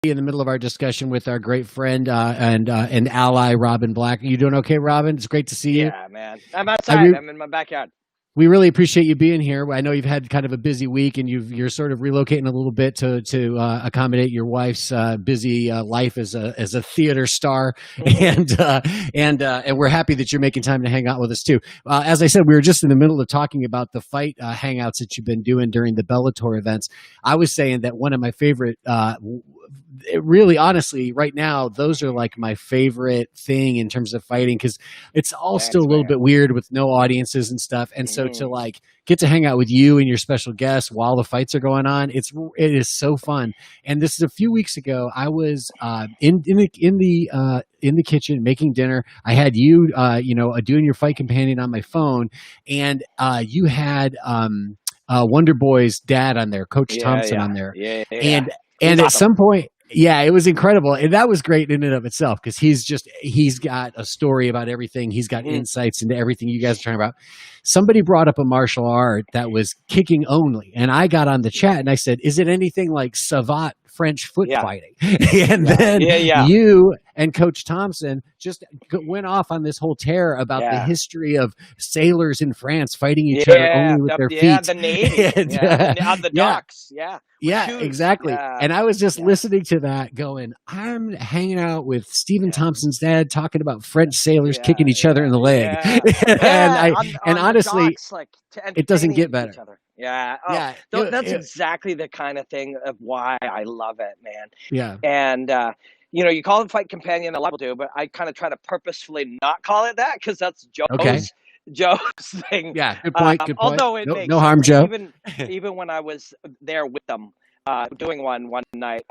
in the middle of our discussion with our great friend and ally Robin Black. You doing okay, Robin? It's great to see you. Yeah, man. I'm outside. I'm in my backyard. We really appreciate you being here. I know you've had kind of a busy week, and you're sort of relocating a little bit to accommodate your wife's busy life as a theater star, and we're happy that you're making time to hang out with us too. As I said, we were just in the middle of talking about the fight hangouts that you've been doing during the Bellator events. I was saying that one of my favorite. Really, honestly, right now, those are like my favorite thing in terms of fighting, because it's all still a little bit weird with no audiences and stuff. And so to like get to hang out with you and your special guests while the fights are going on, it is so fun. And this is a few weeks ago. I was in the kitchen making dinner. I had you, doing your fight companion on my phone, and you had Wonder Boy's dad on there, Coach Thompson on there, and at some point, it was incredible. And that was great in and of itself, because he's got a story about everything. He's got insights into everything you guys are talking about. Somebody brought up a martial art that was kicking only. And I got on the chat and I said, is it anything like Savate French foot fighting? And then you and Coach Thompson just went off on this whole tear about the history of sailors in France fighting each other only with their feet. Yeah, the Navy. And, on the docks. Yeah, exactly. Yeah. And I was just listening to that going, I'm hanging out with Stephen Thompson's dad talking about French sailors kicking each other in the leg. And honestly, docks, like, it doesn't get better. That's exactly the kind of thing of why I love it, man. Yeah. And, you call it fight companion, a lot of people do, but I kind of try to purposefully not call it that, because that's Joe's thing. Yeah, good point. Good point. Although it makes no harm, Joe. Even when I was there with them doing one night,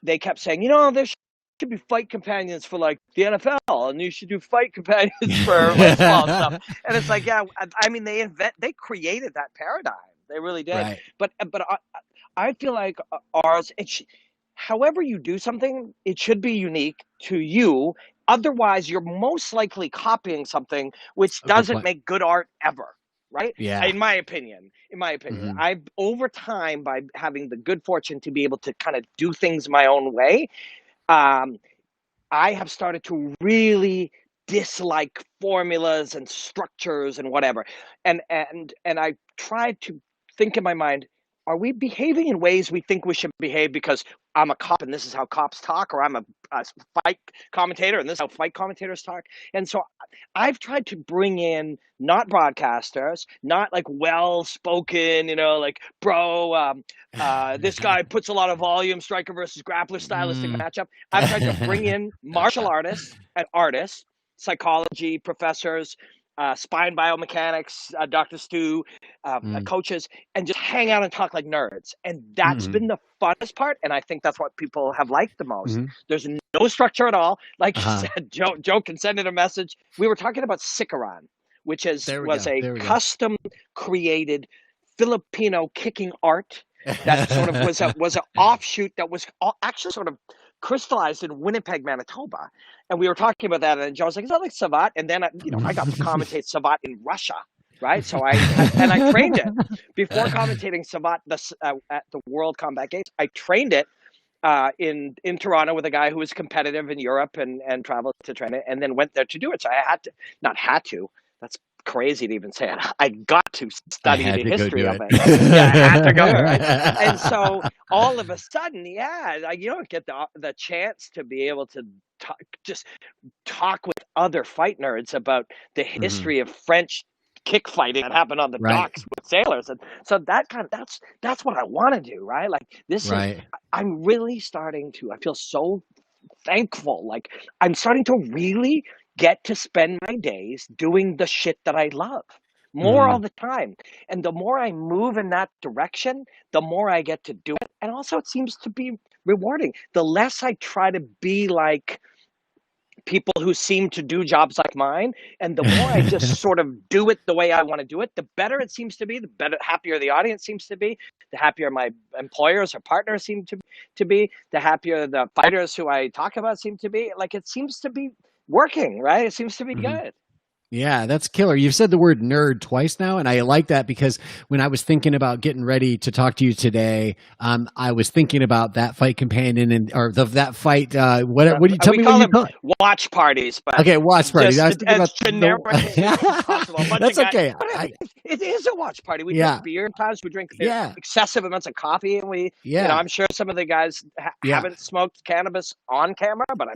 they kept saying, there should be fight companions for like the NFL, and you should do fight companions for baseball stuff. And it's like, I mean, they created that paradigm. They really did. Right. But I feel like ours, however you do something, it should be unique to you. Otherwise, you're most likely copying something which doesn't make good art ever, right? Yeah. In my opinion, I've over time, by having the good fortune to be able to kind of do things my own way, I have started to really dislike formulas and structures and whatever. And I tried to think in my mind, are we behaving in ways we think we should behave because I'm a cop and this is how cops talk, or I'm a fight commentator and this is how fight commentators talk? And so I've tried to bring in not broadcasters, not like well-spoken, like, bro, this guy puts a lot of volume, striker versus grappler stylistic matchup. I've tried to bring in martial artists and artists, psychology professors, spine biomechanics, Dr. Stu, coaches, and just hang out and talk like nerds. And that's been the funnest part. And I think that's what people have liked the most. There's no structure at all. Like you said, Joe can send in a message. We were talking about Siskind, which was a custom created Filipino kicking art that sort of was an offshoot that was actually sort of crystallized in Winnipeg, Manitoba. And we were talking about that, and Joe was like, is that like Savate? And then I got to commentate Savate in Russia, right? So I trained it before commentating Savate at the World Combat Games. I trained it in Toronto with a guy who was competitive in Europe and traveled to train it, and then went there to do it. So I had to, that's crazy to even say it. I got to study the history of it. I had to go, right? And so all of a sudden, you don't get the chance to be able to talk with other fight nerds about the history of French kick fighting that happened on the docks with sailors. And so that's what I want to do, right? Like this is, I'm really starting to, I feel so thankful. Like I'm starting to really get to spend my days doing the shit that I love more all the time. And the more I move in that direction, the more I get to do it. And also it seems to be rewarding. The less I try to be like people who seem to do jobs like mine, and the more I just sort of do it the way I want to do it, the better it seems to be, happier the audience seems to be, the happier my employers or partners seem to be, the happier the fighters who I talk about seem to be. Like it seems to be working, right? It seems to be good. Yeah, that's killer. You've said the word nerd twice now, and I like that because when I was thinking about getting ready to talk to you today, I was thinking about that fight companion and or that fight. What do you tell We me? What call you them call it? watch parties, but Okay, watch parties. I was just thinking as about generic as possible. A bunch That's of guys, okay. but it is a watch party. We drink Yeah, beer at times. We drink yeah, excessive amounts of coffee, and yeah, I'm sure some of the guys yeah. haven't smoked cannabis on camera, but I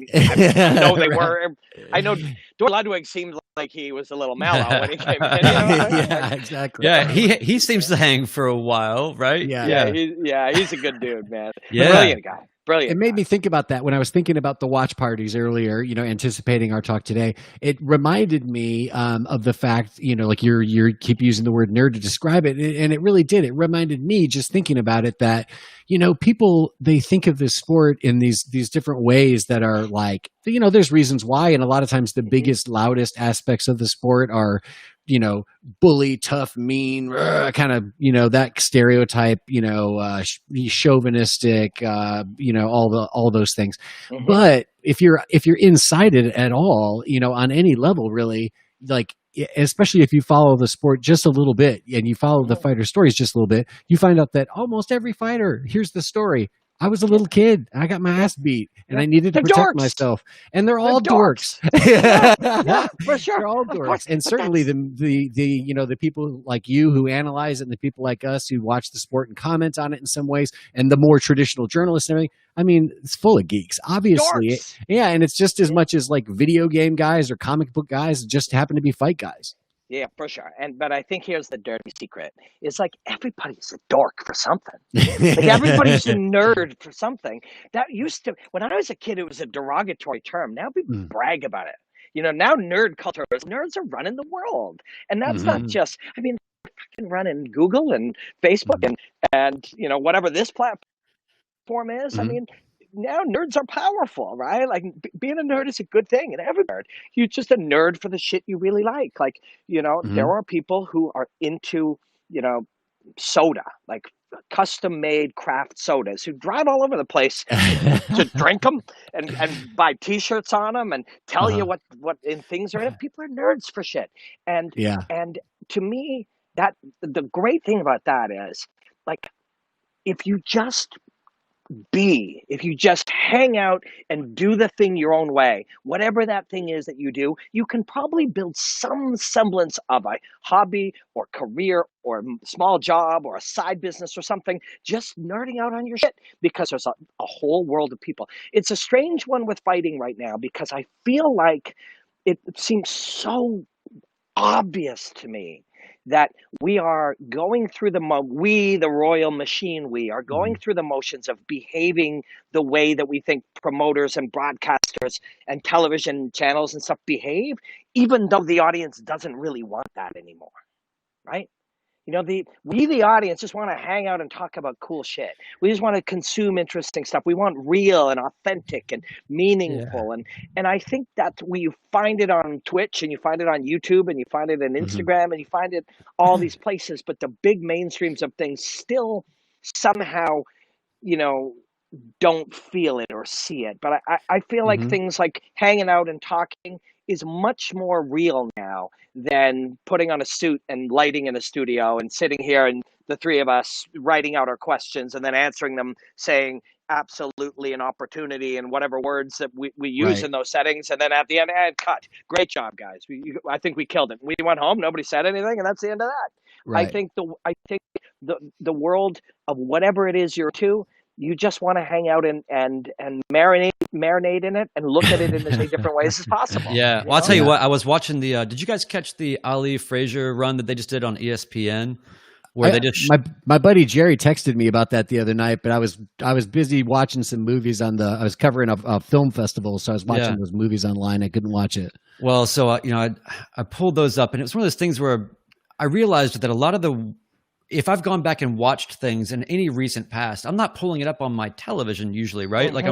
know they Right. were. I know Dor Ludwig seemed like he was a little mellow when he came in. You know what I mean? Like, Yeah, exactly. Yeah, he seems to hang for a while, right? Yeah. Yeah. he's a good dude, man. Yeah. Brilliant guy. It Brilliant made guy. me think about that when I was thinking about the watch parties earlier, anticipating our talk today. It reminded me of the fact, like you keep using the word nerd to describe it. And it really did. It reminded me just thinking about it that, people, they think of this sport in these different ways that are like, there's reasons why. And a lot of times the biggest, loudest aspects of the sport are, bully, tough, mean, kind of, that stereotype, chauvinistic, all those things. Mhm. But if you're inside it at all, on any level, really, like, especially if you follow the sport just a little bit and you follow the fighter stories just a little bit, you find out that almost every fighter, here's the story. I was a little kid. I got my ass beat, and I needed to They're protect dorks. myself. And they're all They're dorks. Yeah, for sure. They're all Of dorks. course. And But certainly that's the people like you who analyze it, and the people like us who watch the sport and comment on it in some ways, and the more traditional journalists and everything. I mean, it's full of geeks, obviously. dorks. Yeah, and it's just as much as like video game guys or comic book guys just happen to be fight guys. Yeah, for sure. But I think here's the dirty secret. It's like everybody's a dork for something. Like everybody's a nerd for something. That used to, when I was a kid, it was a derogatory term. Now people brag about it. Now nerd culture is nerds are running the world. And that's not just, I mean, fucking running Google and Facebook and whatever this platform is. I mean, now nerds are powerful, right? Like being a nerd is a good thing, and every nerd, you're just a nerd for the shit you really like. Like, there are people who are into, soda, like custom made craft sodas, who drive all over the place to drink them and buy T-shirts on them and tell you what in things are in it. People are nerds for shit, and Yeah. and to me, that the great thing about that is, like, if you just hang out and do the thing your own way, whatever that thing is that you do, you can probably build some semblance of a hobby or career or small job or a side business or something, just nerding out on your shit, because there's a whole world of people. It's a strange one with fighting right now, because I feel like it seems so obvious to me that we are going through the royal machine, we are going through the motions of behaving the way that we think promoters and broadcasters and television channels and stuff behave, even though the audience doesn't really want that anymore, right? The audience just want to hang out and talk about cool shit. We just want to consume interesting stuff. We want real and authentic and meaningful. And I think that you find it on Twitch, and you find it on YouTube, and you find it on Instagram, and you find it all these places. But the big mainstreams of things still somehow, don't feel it or see it. But I feel like things like hanging out and talking is much more real now than putting on a suit and lighting in a studio and sitting here and the three of us writing out our questions and then answering them, saying absolutely an opportunity and whatever words that we use in those settings. And then at the end, cut. Great job, guys. I think we killed it. We went home. Nobody said anything. And that's the end of that. Right. I think the world of whatever it is you're to, you just want to hang out and marinate in it and look at it in as many different ways as possible. Yeah. Well, I'll tell you what, I was watching did you guys catch the Ali Frazier run that they just did on ESPN? Where they just my buddy Jerry texted me about that the other night, but I was busy watching some movies I was covering a film festival, so I was watching those movies online. I couldn't watch it. Well, so I pulled those up, and it was one of those things where I realized that a lot of if I've gone back and watched things in any recent past, I'm not pulling it up on my television usually, right? Like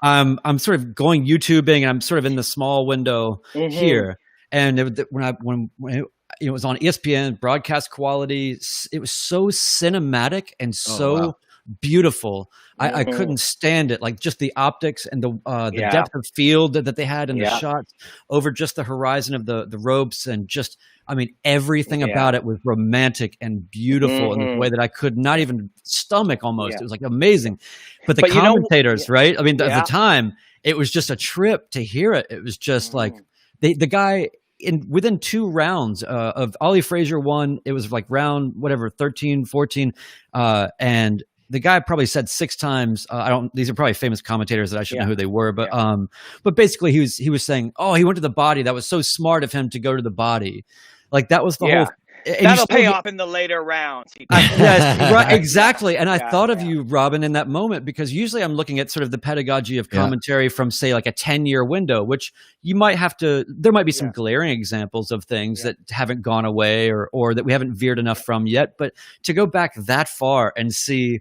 I'm sort of going YouTubing, and I'm sort of in the small window here. And when it was on ESPN, broadcast quality, it was so cinematic and so beautiful. I couldn't stand it. Like just the optics and the depth of field that they had in the shots over just the horizon of the ropes, and just, I mean, everything about it was romantic and beautiful in a way that I could not even stomach almost. It was like amazing. But the commentators, right? I mean, at the time, it was just a trip to hear it. It was just like the guy within 2 rounds of Ollie Frazier won. It was like round, whatever, 13, 14. And the guy probably said 6 times, these are probably famous commentators that I should know who they were, but basically he was saying, oh, he went to the body. That was so smart of him to go to the body. Like that was the whole. That'll pay off in the later rounds. Yes, right, exactly. And I thought of you, Robin, in that moment, because usually I'm looking at sort of the pedagogy of commentary from, say, like a 10-year window, which you might have to. There might be some glaring examples of things that haven't gone away or that we haven't veered enough from yet. But to go back that far and see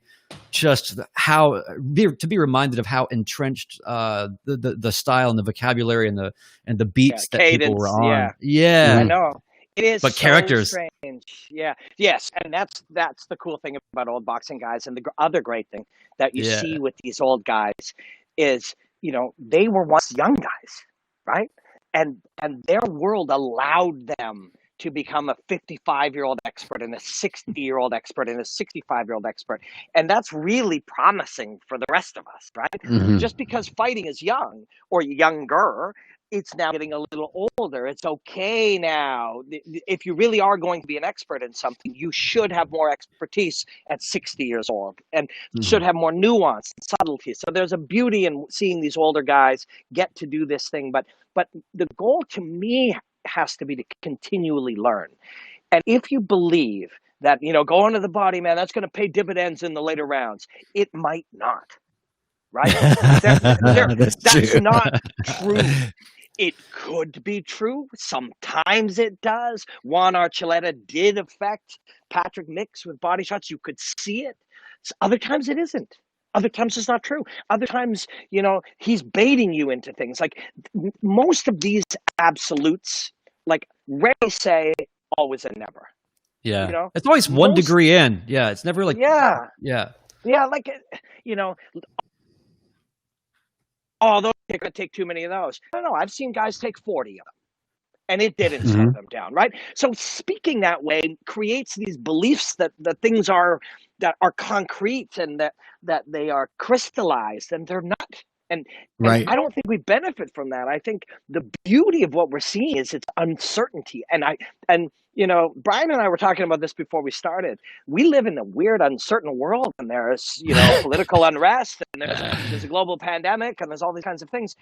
just to be reminded of how entrenched the style and the vocabulary and the beats that cadence, people were on. I know. It is, but so characters, strange. Yes, and that's the cool thing about old boxing guys, and the other great thing that you see with these old guys is, they were once young guys, right? And their world allowed them to become a 55-year-old expert and a 60-year-old expert and a 65-year-old expert, and that's really promising for the rest of us, right? Just because fighting is young or younger, it's now getting a little older. It's okay now. If you really are going to be an expert in something, you should have more expertise at 60 years old and should have more nuance and subtlety. So there's a beauty in seeing these older guys get to do this thing. But the goal to me has to be to continually learn. And if you believe that, going to the body, man, that's going to pay dividends in the later rounds, it might not. Right? That's not true. It could be true. Sometimes it does. Juan Archuleta did affect Patrick Mix with body shots. You could see it. Other times it isn't. Other times it's not true. Other times, he's baiting you into things. Like most of these absolutes, like rarely say always and never. Yeah. It's always 1 degree in. Yeah. It's never like. Yeah. Like, oh, those are going to take too many of those. No, I've seen guys take 40 of them, and it didn't slow them down, right? So speaking that way creates these beliefs that things are concrete and that they are crystallized, and they're not. And I don't think we benefit from that. I think the beauty of what we're seeing is its uncertainty. And Brian and I were talking about this before we started. We live in a weird, uncertain world, and there's, political unrest, and there's a global pandemic, and there's all these kinds of things.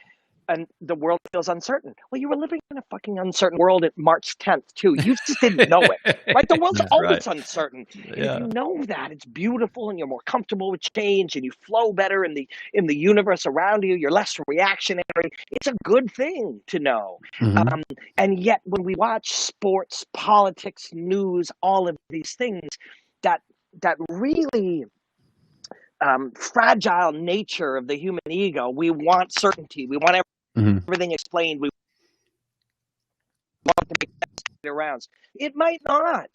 And the world feels uncertain. Well, you were living in a fucking uncertain world at March 10th, too. You just didn't know it, right? The world's always uncertain. And if you know that, it's beautiful, and you're more comfortable with change, and you flow better in the universe around you. You're less reactionary. It's a good thing to know. And yet, when we watch sports, politics, news, all of these things, that really fragile nature of the human ego, we want certainty. We want everything explained. We want to make rounds. It might not.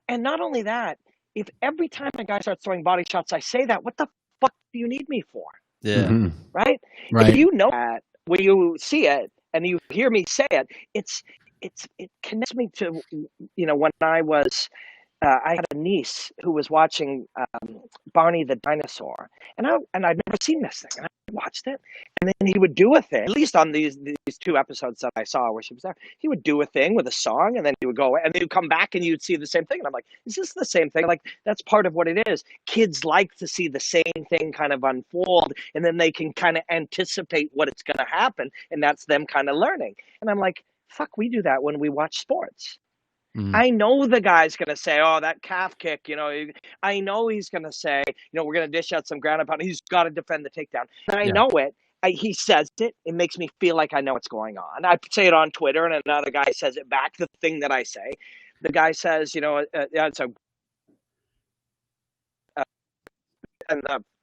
And not only that, if every time a guy starts throwing body shots, I say that, what the fuck do you need me for? Yeah. Right? If you know that, when you see it and you hear me say it, it connects me to, when I had a niece who was watching Barney the Dinosaur, and I'd never seen this thing. And I watched it, and then he would do a thing. At least on these 2 episodes that I saw where she was there, he would do a thing with a song, and then he would go away, and then he'd come back, and you'd see the same thing. And I'm like, is this the same thing? Like, that's part of what it is. Kids like to see the same thing kind of unfold, and then they can kind of anticipate what it's going to happen, and that's them kind of learning. And I'm like, fuck, we do that when we watch sports. I know the guy's going to say, oh, that calf kick, I know he's going to say, we're going to dish out some ground and pound. He's got to defend the takedown. And I know it. He says it. It makes me feel like I know what's going on. I say it on Twitter, and another guy says it back, the thing that I say. The guy says, it's a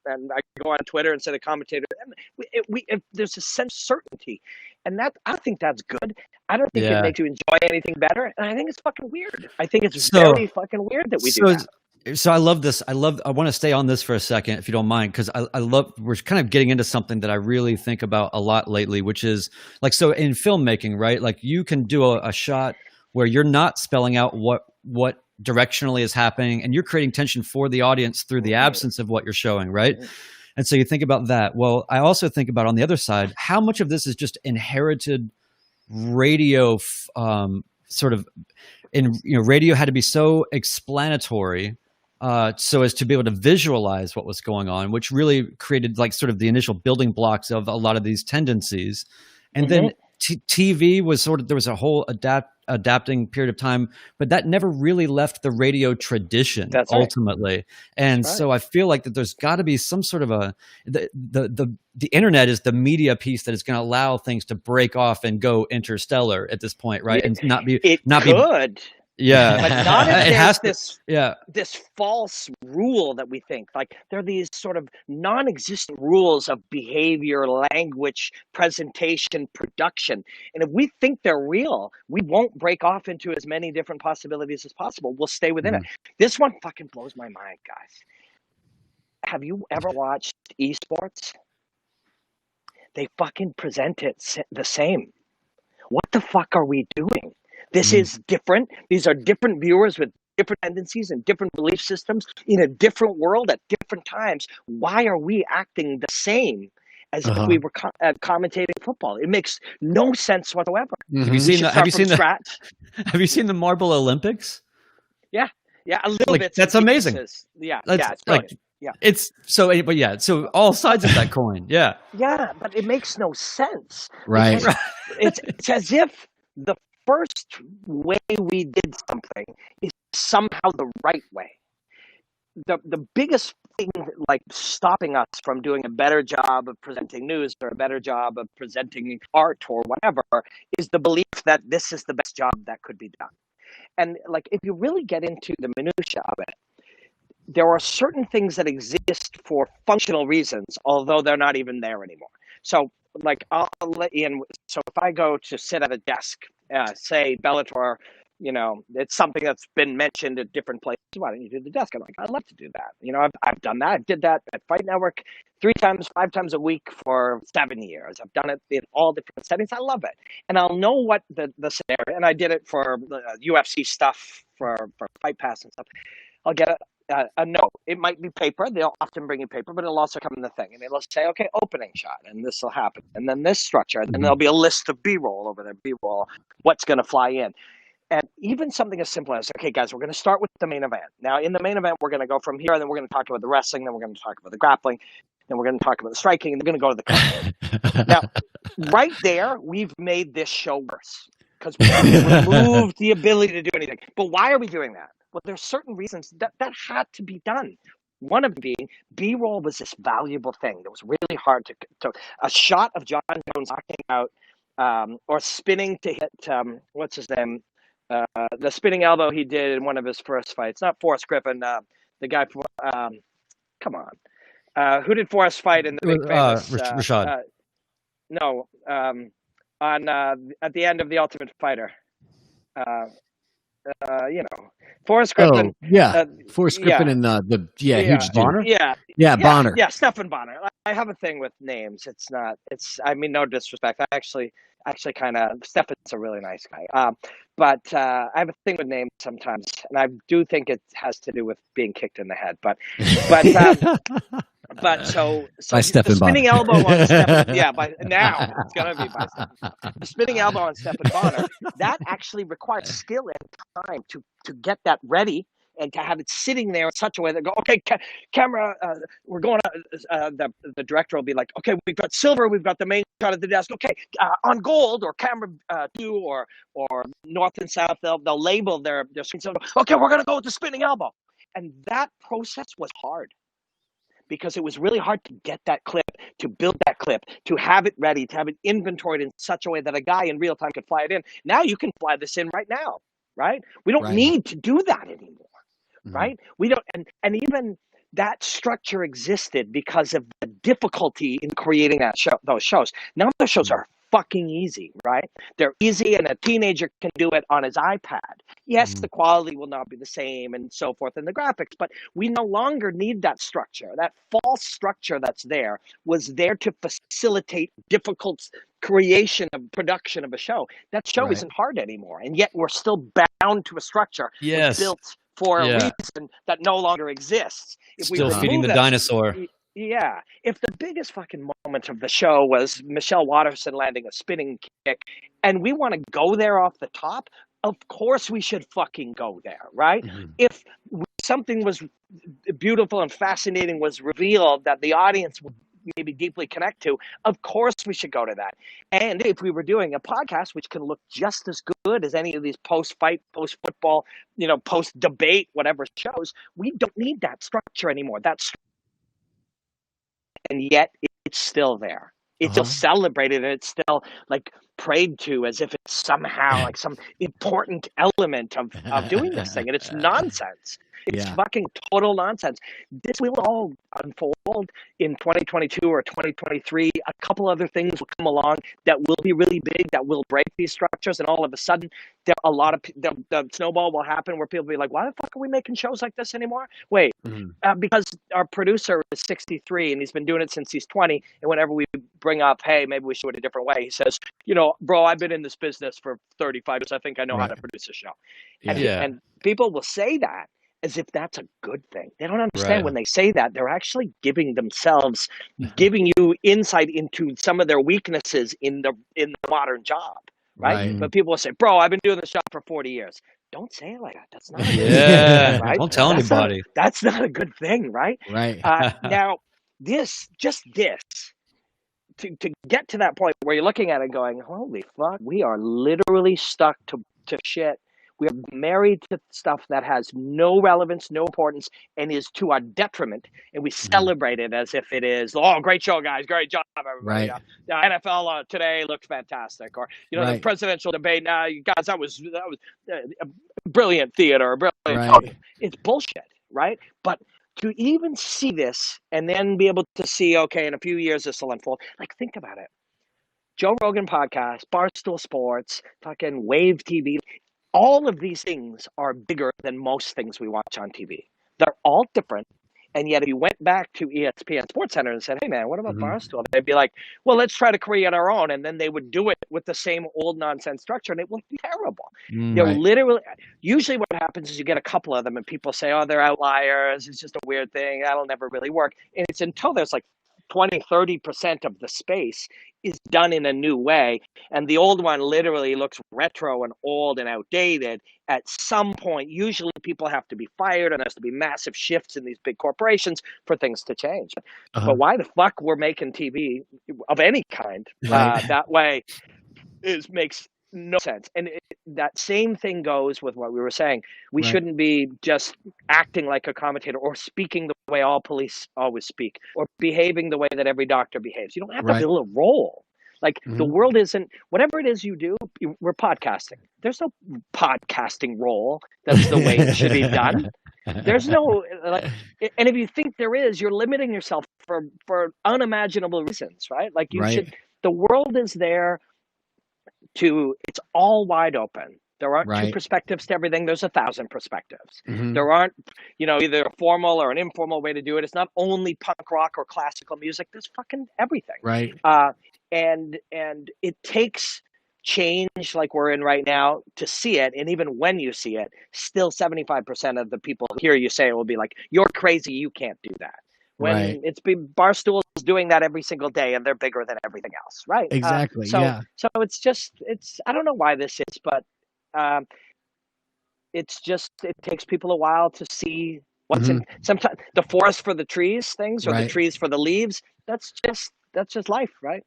and I go on Twitter and say the commentator, and there's a sense of certainty, and that, I think that's good. I don't think it makes you enjoy anything better, and I think it's fucking weird. I think it's very fucking weird that we do that. So I love this. I want to stay on this for a second, if you don't mind, because I love, we're kind of getting into something that I really think about a lot lately, which is like, so in filmmaking, right? Like you can do a shot where you're not spelling out what directionally is happening, and you're creating tension for the audience through the absence of what you're showing, right? And so you think about that. Well, I also think about on the other side, how much of this is just inherited radio, sort of, radio had to be so explanatory, so as to be able to visualize what was going on, which really created like sort of the initial building blocks of a lot of these tendencies. And then TV was sort of, there was a whole adapting period of time, but that never really left the radio tradition. That's ultimately. Right. And so I feel like that there's got to be some sort of the internet is the media piece that is going to allow things to break off and go interstellar at this point, right? And not be. Yeah, but not if it has this false rule that we think. Like there are these sort of non-existent rules of behavior, language, presentation, production. And if we think they're real, we won't break off into as many different possibilities as possible. We'll stay within it. This one fucking blows my mind, guys. Have you ever watched esports? They fucking present it the same. What the fuck are we doing? This is different. These are different viewers with different tendencies and different belief systems in a different world at different times. Why are we acting the same as if we were commentating football? It makes no sense whatsoever. Have you seen the Marble Olympics? Yeah, a little bit. That's amazing. It's brilliant. It's so, but yeah, so all sides of that coin. Yeah, but it makes no sense. Right. It's as if the first way we did something is somehow the right way. The biggest thing like stopping us from doing a better job of presenting news or a better job of presenting art or whatever is the belief that this is the best job that could be done. And like if you really get into the minutia of it, there are certain things that exist for functional reasons, although they're not even there anymore. So like I'll let you in. So if I go to sit at a desk, say Bellator, it's something that's been mentioned at different places. Why don't you do the desk? I'm like, I'd love to do that. I've done that. I did that at Fight Network 5 times a week for 7 years. I've done it in all different settings. I love it. And I'll know what the scenario, and I did it for UFC stuff, for Fight Pass and stuff. I'll get a note. It might be paper. They'll often bring you paper, but it'll also come in the thing. And it'll say, okay, opening shot, and this will happen. And then this structure. And then there'll be a list of B-roll over there. B-roll, what's going to fly in. And even something as simple as, okay, guys, we're going to start with the main event. Now, in the main event, we're going to go from here, and then we're going to talk about the wrestling, then we're going to talk about the grappling, then we're going to talk about the striking, and we're going to go to the card. Now, right there, we've made this show worse because we've removed the ability to do anything. But why are we doing that? Well, there's certain reasons that had to be done. One of them being B-roll was this valuable thing that was really hard to a shot of John Jones knocking out or spinning to hit what's his name, the spinning elbow he did in one of his first fights. Not Forrest Griffin, the guy from come on, who did Forrest fight in the big famous Rashad? No, on at the end of the Ultimate Fighter. Forrest Griffin. Forrest Griffin and the huge Bonner. Bonner. Yeah, Stephan Bonner. I have a thing with names. I mean, no disrespect. I actually kind of, Stephan's a really nice guy. But I have a thing with names sometimes, and I do think it has to do with being kicked in the head. But so by the spinning elbow on Stephan, now it's gonna be by Stephan. The spinning elbow on Stephan Bonner, that actually requires skill and time to get that ready and to have it sitting there in such a way that go, okay, camera, we're going the director will be like, okay, we've got silver, we've got the main shot of the desk, okay, on gold or camera 2 or north and south, they'll label their screen. Okay, we're gonna go with the spinning elbow, and that process was hard. Because it was really hard to get that clip, to build that clip, to have it ready, to have it inventoried in such a way that a guy in real time could fly it in. Now you can fly this in right now, right? We don't need to do that anymore, right? We don't, and even that structure existed because of the difficulty in creating those shows. Now those shows are fucking easy, right? They're easy, and a teenager can do it on his iPad. Yes, the quality will not be the same and so forth in the graphics, but we no longer need that structure. That false structure that's there was there to facilitate difficult creation of production of a show. That show isn't hard anymore, and yet we're still bound to a structure that's built for a reason that no longer exists. If Still we feeding the that, dinosaur. Yeah. If the biggest fucking moment of the show was Michelle Waterson landing a spinning kick, and we want to go there off the top, of course we should fucking go there, right? If something was beautiful and fascinating was revealed that the audience would maybe deeply connect to, of course we should go to that. And if we were doing a podcast which can look just as good as any of these post-fight, post-football, post-debate, whatever shows, we don't need that structure anymore. And yet it's still there. It's still celebrated, and it's still like prayed to as if it's somehow like some important element of doing this thing. And it's nonsense. It's fucking total nonsense. This will all unfold in 2022 or 2023. A couple other things will come along that will be really big, that will break these structures, and all of a sudden, the snowball will happen where people will be like, "Why the fuck are we making shows like this anymore?" Wait, because our producer is 63 and he's been doing it since he's 20. And whenever we bring up, "Hey, maybe we should do it a different way," he says, "Bro, I've been in this business for 35 years. I think I know how to produce a show." And people will say that as if that's a good thing. They don't understand when they say that, they're actually giving you insight into some of their weaknesses in the modern job, right? But people will say, "Bro, I've been doing this job for 40 years. Don't say it like that. That's not a good thing, right? Don't tell anybody. That's not a good thing, right? Right. Now, this, to get to that point where you're looking at it going, holy fuck, we are literally stuck to shit. We are married to stuff that has no relevance, no importance, and is to our detriment. And we celebrate it as if it is, "Oh, great show, guys. Great job, everybody. The NFL today looked fantastic." Or, the presidential debate. Now, you guys, that was brilliant theater, brilliant. It's bullshit, right? But to even see this and then be able to see, okay, in a few years this will unfold. Like, think about it. Joe Rogan podcast, Barstool Sports, fucking Wave TV. All of these things are bigger than most things we watch on TV. They're all different. And yet if you went back to ESPN SportsCenter and said, "Hey, man, what about Barstool?" They'd be like, "Well, let's try to create our own." And then they would do it with the same old nonsense structure, and it would be terrible. They're literally, usually what happens is you get a couple of them and people say, "Oh, they're outliers. It's just a weird thing. That'll never really work." And it's until there's like 20-30% of the space is done in a new way, and the old one literally looks retro and old and outdated. At some point, usually people have to be fired, and there has to be massive shifts in these big corporations for things to change. But why the fuck we're making TV of any kind that way makes no sense. And that same thing goes with what we were saying. We shouldn't be just acting like a commentator or speaking the way all police always speak or behaving the way that every doctor behaves. You don't have to fill a role. Like the world isn't, whatever it is you do, we're podcasting. There's no podcasting role. That's the way it should be done. There's no, and if you think there is, you're limiting yourself for unimaginable reasons, right? Like you should, the world is there it's all wide open. There aren't two perspectives to everything. There's 1,000 perspectives. There aren't, either a formal or an informal way to do it. It's not only punk rock or classical music. There's fucking everything. Right. And it takes change like we're in right now to see it. And even when you see it, still 75% of the people who hear you say it will be like, "You're crazy. You can't do that." When Barstool is doing that every single day, and they're bigger than everything else, right? Exactly. So it's I don't know why this is, but it takes people a while to see what's in. Sometimes the forest for the trees things, or the trees for the leaves. That's just life, right?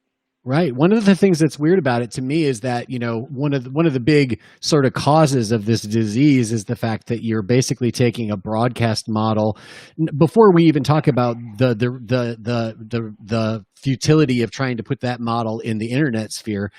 Right. One of the things that's weird about it to me is that, one of the big sort of causes of this disease is the fact that you're basically taking a broadcast model. Before we even talk about the futility of trying to put that model in the internet sphere.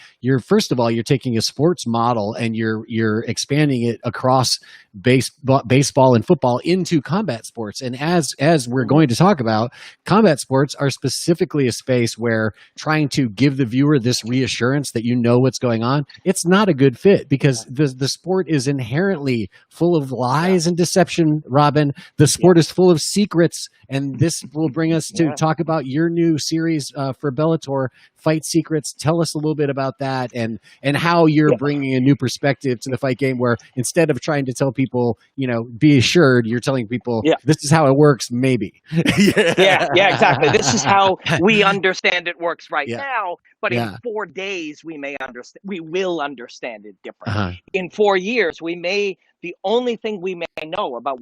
First of all, you're taking a sports model and you're expanding it across baseball and football into combat sports. And as we're going to talk about, combat sports are specifically a space where trying to give the viewer this reassurance that you know what's going on, it's not a good fit, because the sport is inherently full of lies and deception, Robin. The sport is full of secrets, and this will bring us to talk about your new series for Bellator, Fight Secrets. Tell us a little bit about that, and how you're bringing a new perspective to the fight game, where instead of trying to tell people, be assured, you're telling people, this is how it works, maybe. Yeah, exactly. This is how we understand it works right now, but in 4 days we will understand it differently. In 4 years, the only thing we may know about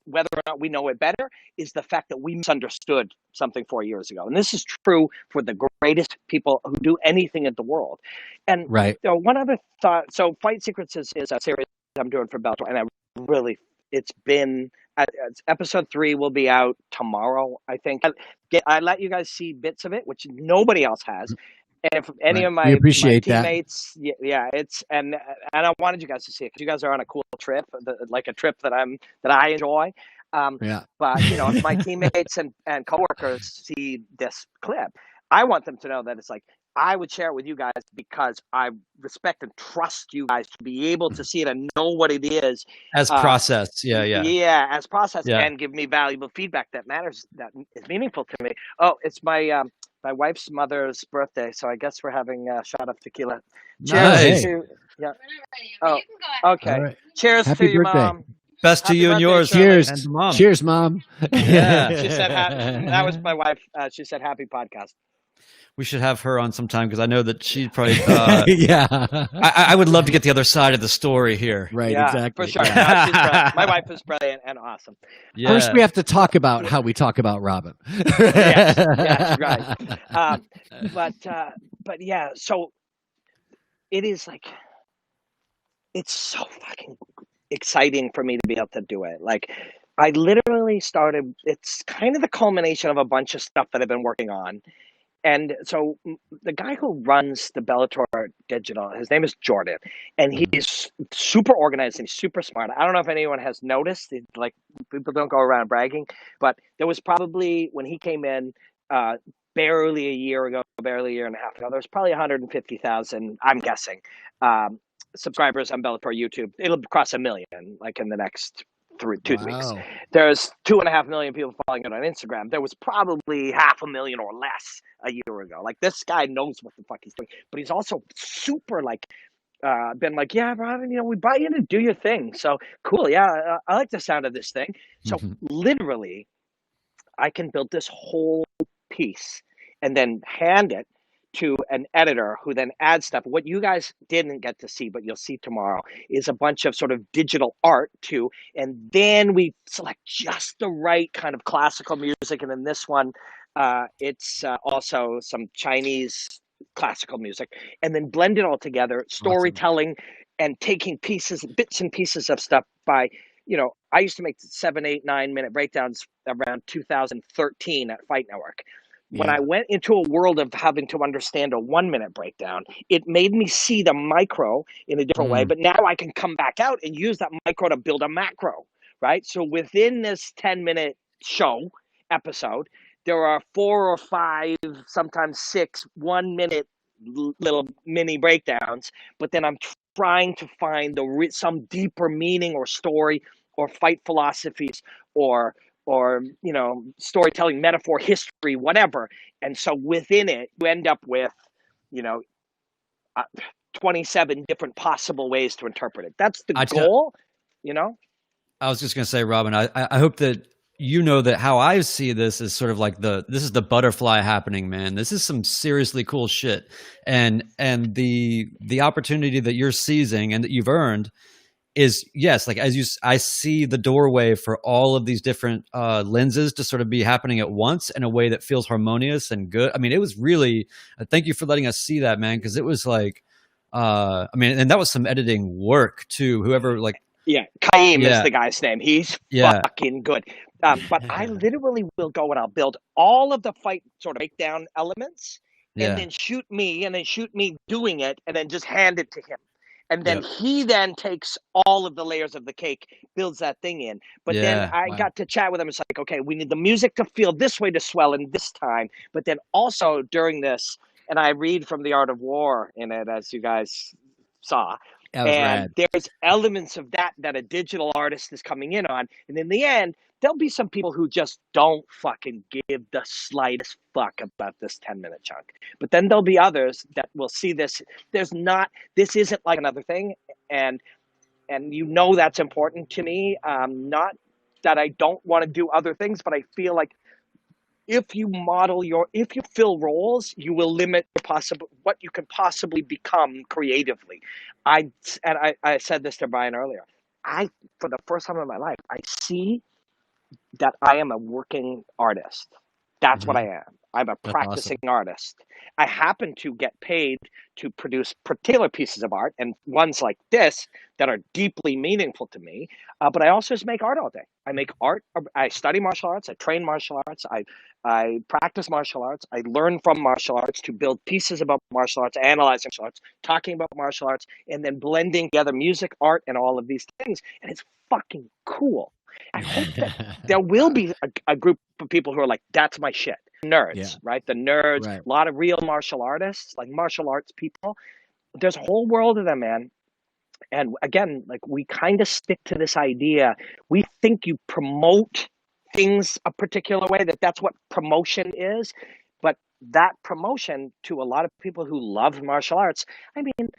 whether or not we know it better is the fact that we misunderstood something 4 years ago. And this is true for the greatest people who do anything in the world. And one other thought, so Fight Secrets is a series I'm doing for Bellator, and it's been, episode 3 will be out tomorrow, I think. I let you guys see bits of it, which nobody else has. And if any of my teammates, and I wanted you guys to see it because you guys are on a cool trip, like a trip that I enjoy. But if my teammates and coworkers see this clip, I want them to know that it's like, I would share it with you guys because I respect and trust you guys to be able to see it and know what it is as process. As process, and give me valuable feedback that matters, that is meaningful to me. Oh, it's my wife's mother's birthday, so I guess we're having a shot of tequila. Cheers! Nice. Oh, okay. Right. Cheers Happy to your birthday. Mom. Best to you and yours. Cheers. And Mom. Cheers, Mom. Yeah. She said that was my wife. She said happy podcast. We should have her on sometime because I know that she'd probably. I would love to get the other side of the story here. Right, exactly. For sure. My wife is brilliant and awesome. Yeah. First, we have to talk about how we talk about Robin. yes, right. But yeah, so it is like, it's so fucking exciting for me to be able to do it. Like, I literally started, it's kind of the culmination of a bunch of stuff that I've been working on. And so the guy who runs the Bellator Digital, his name is Jordan, and he's super organized and he's super smart. I don't know if anyone has noticed, like, people don't go around bragging, but there was probably, when he came in, barely a year and a half ago, there was probably 150,000, I'm guessing, subscribers on Bellator YouTube. It'll cross 1 million, like, in the next 2 weeks. There's 2.5 million people following it on Instagram. There was probably 500,000 or less a year ago. Like, this guy knows what the fuck he's doing, but he's also super been like, yeah, Robin, we buy you to do your thing. So cool. Yeah. I like the sound of this thing. So literally I can build this whole piece and then hand it to an editor who then adds stuff. What you guys didn't get to see, but you'll see tomorrow, is a bunch of sort of digital art too. And then we select just the right kind of classical music. And in this one, it's also some Chinese classical music, and then blend it all together, storytelling, and taking bits and pieces of stuff by, I used to make 7, 8, 9-minute breakdowns around 2013 at Fight Network. When I went into a world of having to understand a 1-minute breakdown, it made me see the micro in a different way. But now I can come back out and use that micro to build a macro, right? So within this 10-minute episode, there are 4 or 5, sometimes 6 1-minute little mini breakdowns. But then I'm trying to find some deeper meaning or story or fight philosophies or storytelling, metaphor, history, whatever. And so within it, you end up with, 27 different possible ways to interpret it. That's the goal, I was just going to say, Robin, I hope that that how I see this is sort of like this is the butterfly happening, man. This is some seriously cool shit. And the opportunity that you're seizing and that you've earned is, yes, like I see the doorway for all of these different lenses to sort of be happening at once in a way that feels harmonious and good. I mean, it was really, thank you for letting us see that, man. Cause it was like, and that was some editing work too. Whoever Yeah, Kaim is Yeah. the guy's name. He's Yeah. fucking good. But I literally will go and I'll build all of the fight sort of breakdown elements, and Yeah. then shoot me doing it, and then just hand it to him. And then Yep. he then takes all of the layers of the cake, builds that thing in. But then Yeah. I Wow. got to chat with him. It's like, okay, we need the music to feel this way to swell in this time. But then also during this, and I read from The Art of War in it, as you guys saw. That was And rad. there's elements of that a digital artist is coming in on. And in the end, there'll be some people who just don't fucking give the slightest fuck about this 10-minute chunk. But then there'll be others that will see this. This isn't like another thing. And that's important to me. Not that I don't want to do other things, but I feel like if you fill roles, you will limit what you can possibly become creatively. I said this to Brian earlier. For the first time in my life, I see that I am a working artist. That's what I am. I'm a practicing artist. I happen to get paid to produce particular pieces of art, and ones like this that are deeply meaningful to me. But I also just make art all day. I make art. I study martial arts. I train martial arts. I practice martial arts. I learn from martial arts to build pieces about martial arts, analyzing martial arts, talking about martial arts, and then blending together music, art, and all of these things. And it's fucking cool. I hope that there will be a group of people who are like, that's my shit. Nerds, right? The nerds, Right. a lot of real martial artists, like martial arts people. There's a whole world of them, man. And again, like we kind of stick to this idea. We think you promote things a particular way, that's what promotion is. But that promotion to a lot of people who love martial arts, I mean,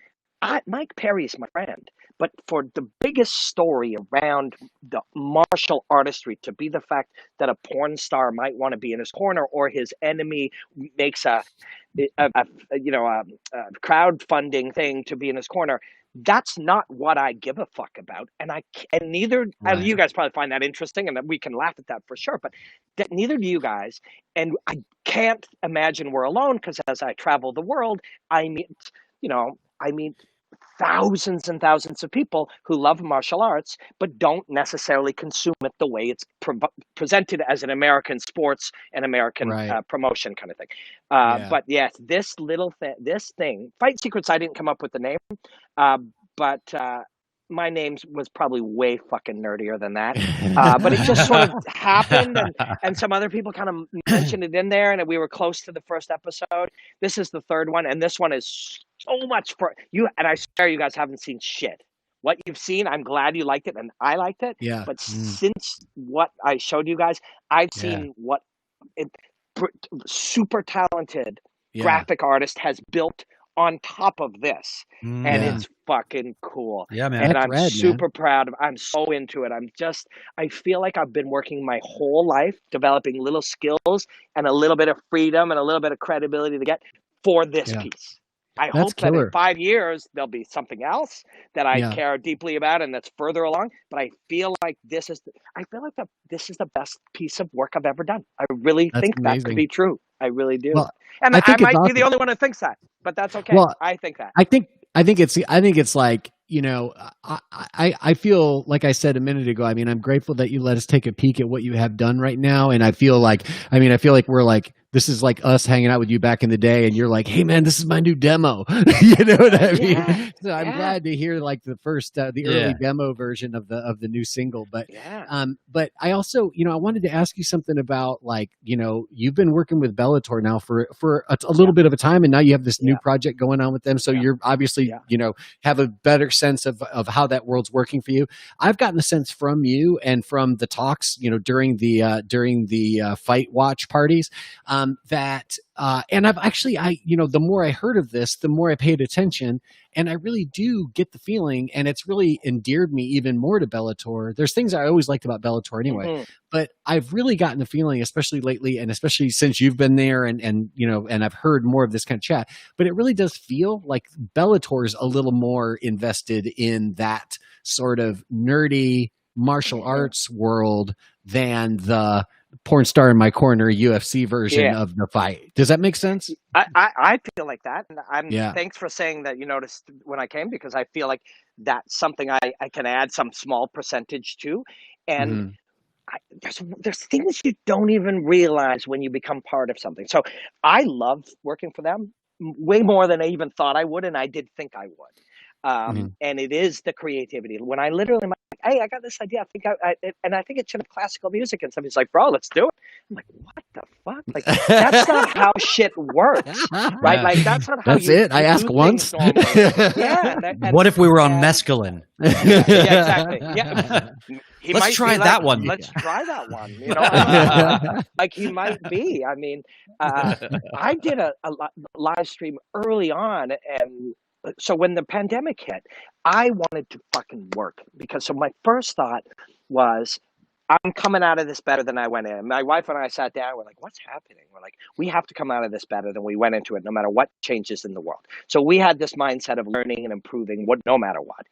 Mike Perry's my friend. But for the biggest story around the martial artistry to be the fact that a porn star might want to be in his corner, or his enemy makes a crowdfunding thing to be in his corner, that's not what I give a fuck about. And neither, and you guys probably find that interesting, and we can laugh at that for sure, but neither do you guys. And I can't imagine we're alone, because as I travel the world, I meet thousands and thousands of people who love martial arts, but don't necessarily consume it the way it's presented as an American sports and American promotion kind of thing. But yes, this thing, Fight Secrets, I didn't come up with the name, but my name was probably way fucking nerdier than that. But it just sort of happened, and some other people kind of mentioned it in there, and we were close to the first episode. This is the third one, and this one is so much for you. And I swear you guys haven't seen shit. What you've seen, I'm glad you liked it, and I liked it. Yeah. But since what I showed you guys, I've seen what super talented graphic artist has built on top of this, and it's fucking cool. Yeah, man. And I'm super proud of. I'm so into it. I feel like I've been working my whole life developing little skills and a little bit of freedom and a little bit of credibility to get for this piece. I hope that in 5 years there'll be something else that I care deeply about and that's further along. But I feel like this is the best piece of work I've ever done. I really think that could be true. I really do. Well, and I might be the only one who thinks that, but that's okay. Well, I think that. I think it's like, I feel like I said a minute ago, I mean, I'm grateful that you let us take a peek at what you have done right now. And I feel like we're like, this is like us hanging out with you back in the day, and you're like, hey man, this is my new demo. You know what I mean? So I'm glad to hear like the first, the early demo version of the new single. But, but I also, I wanted to ask you something about like, you've been working with Bellator now for a little bit of a time, and now you have this new project going on with them. So you're obviously, have a better sense of how that world's working for you. I've gotten a sense from you and from the talks, during the fight watch parties, that and I've actually, the more I heard of this, the more I paid attention, and I really do get the feeling, and it's really endeared me even more to Bellator. There's things I always liked about Bellator anyway, but I've really gotten the feeling, especially lately, and especially since you've been there, and I've heard more of this kind of chat, but it really does feel like Bellator's a little more invested in that sort of nerdy martial arts world than the porn star in my corner UFC version Yeah. of the fight. Does that make sense? I feel like that. And Yeah. thanks for saying that you noticed when I came, because I feel like that's something I can add some small percentage to. And there's things you don't even realize when you become part of something. So I love working for them way more than I even thought I would, and I did think I would. And it is the creativity. When I literally am like, hey, I got this idea. I think and I think it should have classical music. And somebody's like, bro, let's do it. I'm like, what the fuck? Like, that's not how shit works, right? Like, that's not how That's it. I ask once. Yeah. What if we were on mescaline? Yeah, exactly. Yeah. Let's try that one. Let's try that one. You know, like he might be. I mean, I did a live stream early on, and so when the pandemic hit, I wanted to fucking work, because so my first thought was, I'm coming out of this better than I went in. My wife and I sat down. We're like, what's happening? We're like, we have to come out of this better than we went into it, no matter what changes in the world. So we had this mindset of learning and improving, no matter what.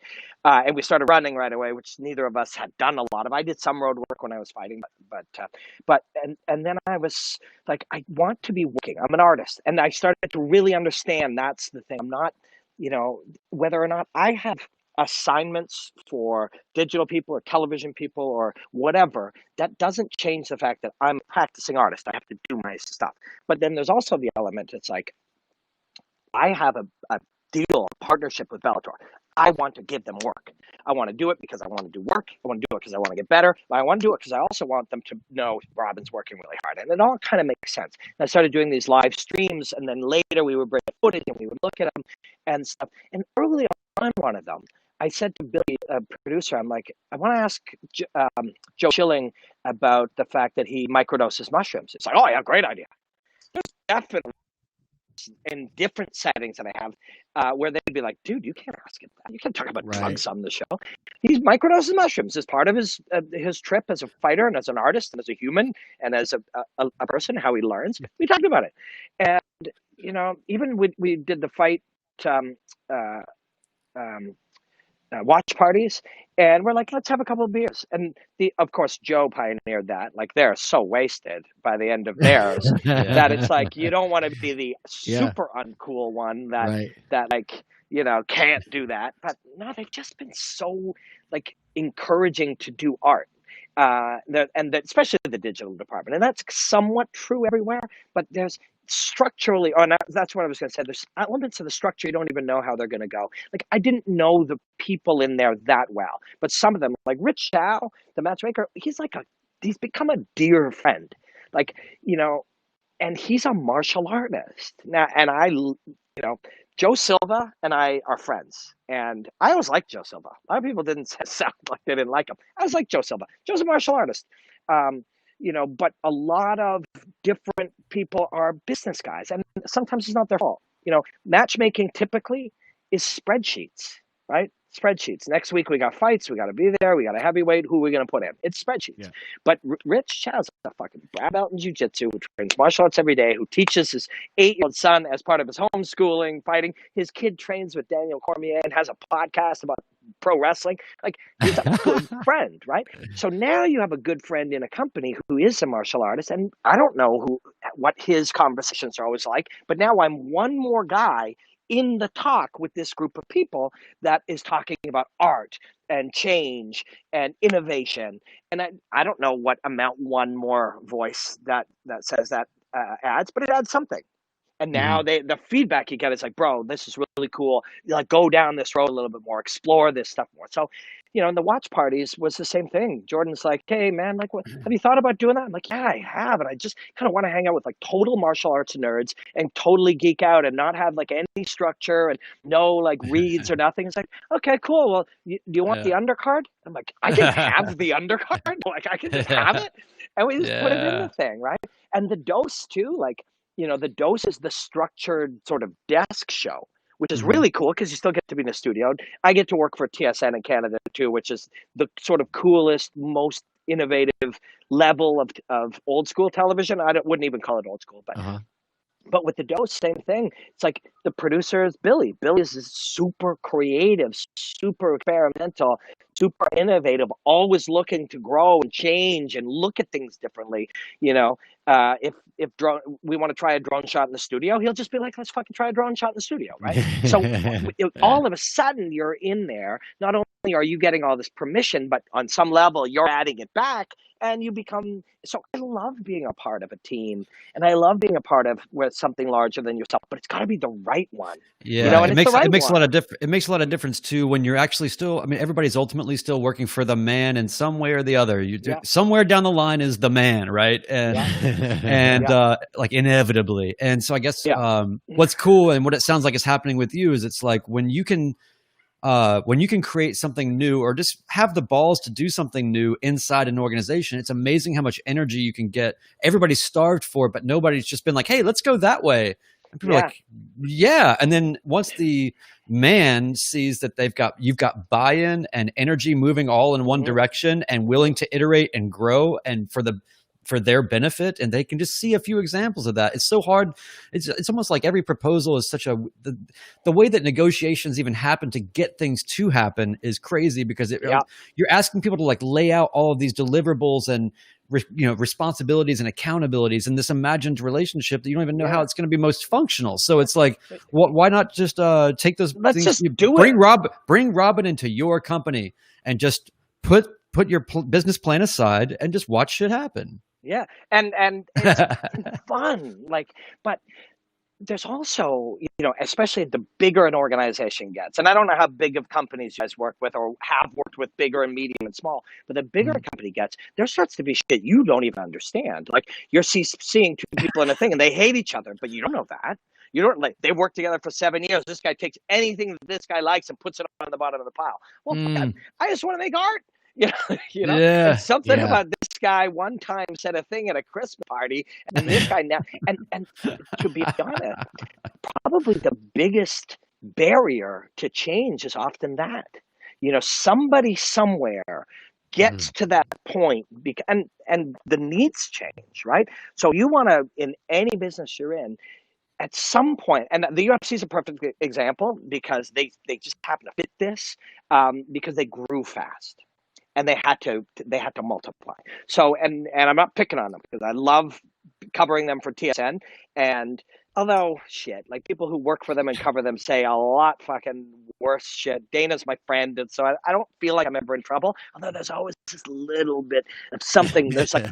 And we started running right away, which neither of us had done a lot of. I did some road work when I was fighting, and then I was like, I want to be working. I'm an artist, and I started to really understand that's the thing. I'm not, whether or not I have assignments for digital people or television people or whatever, that doesn't change the fact that I'm a practicing artist. I have to do my stuff. But then there's also the element, it's like, I have a deal, a partnership with Bellator. I want to give them work. I want to do it because I want to do work. I want to do it because I want to get better. But I want to do it because I also want them to know Robin's working really hard. And it all kind of makes sense. And I started doing these live streams, and then later we would bring footage and we would look at them and stuff. And early on one of them, I said to Billy, a producer, I'm like, I want to ask Joe Schilling about the fact that he microdoses mushrooms. It's like, oh yeah, great idea. There's definitely in different settings that I have where they'd be like, dude, you can't ask him that. You can't talk about drugs on the show. He's microdoses mushrooms as part of his trip as a fighter and as an artist and as a human and as a person, how he learns. We talked about it. And, even we did the fight watch parties, and we're like, let's have a couple of beers. And of course, Joe pioneered that. Like, they're so wasted by the end of theirs that it's like, you don't want to be the super uncool one that like, can't do that. But no, they've just been so like encouraging to do art. Especially the digital department. And that's somewhat true everywhere, but there's structurally, that's what I was going to say. There's elements of the structure you don't even know how they're going to go. Like, I didn't know the people in there that well, but some of them, like Rich Chow, the matchmaker, he's become a dear friend. Like, and he's a martial artist now. And Joe Silva and I are friends, and I always liked Joe Silva. A lot of people didn't sound like they didn't like him. I was like Joe Silva. Joe's a martial artist. But a lot of different people are business guys, and sometimes it's not their fault. Matchmaking typically is spreadsheets, right? Spreadsheets. Next week we got fights. We got to be there. We got a heavyweight. Who are we going to put in? It's spreadsheets. Yeah. But Rich Chow's a fucking black belt in jiu-jitsu, who trains martial arts every day, who teaches his 8-year-old son as part of his homeschooling, fighting. His kid trains with Daniel Cormier and has a podcast about pro wrestling. Like, he's a good friend, right? So now you have a good friend in a company who is a martial artist, and I don't know what his conversations are always like, but now I'm one more guy in the talk with this group of people that is talking about art and change and innovation. And I don't know what amount one more voice that says that adds, but it adds something. And now the feedback you get is like, bro, this is really cool. Like, go down this road a little bit more, explore this stuff more. So, and the watch parties was the same thing. Jordan's like, hey man, like, have you thought about doing that? I'm like, yeah, I have. And I just kind of want to hang out with like total martial arts nerds and totally geek out and not have like any structure and no like reads or nothing. It's like, okay, cool. Well, do you want the undercard? I'm like, I can have the undercard. Like, I can just have it. And we just put it in the thing, right? And the dose too, like, the dose is the structured sort of desk show, which is really cool because you still get to be in the studio. I get to work for TSN in Canada too, which is the sort of coolest, most innovative level of old school television. Wouldn't even call it old school, but But with the dose, same thing. It's like the producer is Billy. Billy is super creative, super experimental, super innovative, always looking to grow and change and look at things differently. You know, if we want to try a drone shot in the studio, he'll just be like, "Let's fucking try a drone shot in the studio," right? So all of a sudden, you're in there. Not only are you getting all this permission, but on some level, you're adding it back, and you become. So I love being a part of a team. And I love being a part of where it's something larger than yourself, but it's got to be the right one. Yeah, you know, and it makes the right it makes one. a lot of it makes a lot of difference too when you're actually still. I mean, everybody's ultimately still working for the man in some way or the other. Somewhere down the line is the man, right? And like inevitably. And so I guess what's cool and what it sounds like is happening with you is it's like when you can create something new or just have the balls to do something new inside an organization, it's amazing how much energy you can get. Everybody's starved for it, but nobody's just been like, hey, let's go that way. And people are like, yeah. And then once the man sees that you've got buy-in and energy moving all in one direction and willing to iterate and grow and for their benefit, and they can just see a few examples of that. It's so hard. It's almost like every proposal is the way that negotiations even happen to get things to happen is crazy because you're asking people to like lay out all of these deliverables and responsibilities and accountabilities in this imagined relationship that you don't even know how it's going to be most functional. So it's like, why not just take those Let's things, just bring Robin into your company and just put your business plan aside and just watch shit happen. Yeah. And it's fun. Like, but there's also, especially the bigger an organization gets, and I don't know how big of companies you guys work with or have worked with, bigger and medium and small, but the bigger a company gets, there starts to be shit you don't even understand. Like you're seeing two people in a thing and they hate each other, but you don't know that. You don't they worked together for 7 years. This guy takes anything that this guy likes and puts it on the bottom of the pile. Well, I just want to make art. And something about this guy one time said a thing at a Christmas party, and this guy now, and to be honest, probably the biggest barrier to change is often that, somebody somewhere gets to that point, and the needs change, right? So you want to, in any business you're in, at some point, and the UFC is a perfect example because they just happen to fit this because they grew fast. And they had to multiply. So, and I'm not picking on them because I love covering them for TSN. And although like people who work for them and cover them say a lot fucking worse shit. Dana's my friend, and so I don't feel like I'm ever in trouble. Although there's always this little bit of something. There's like,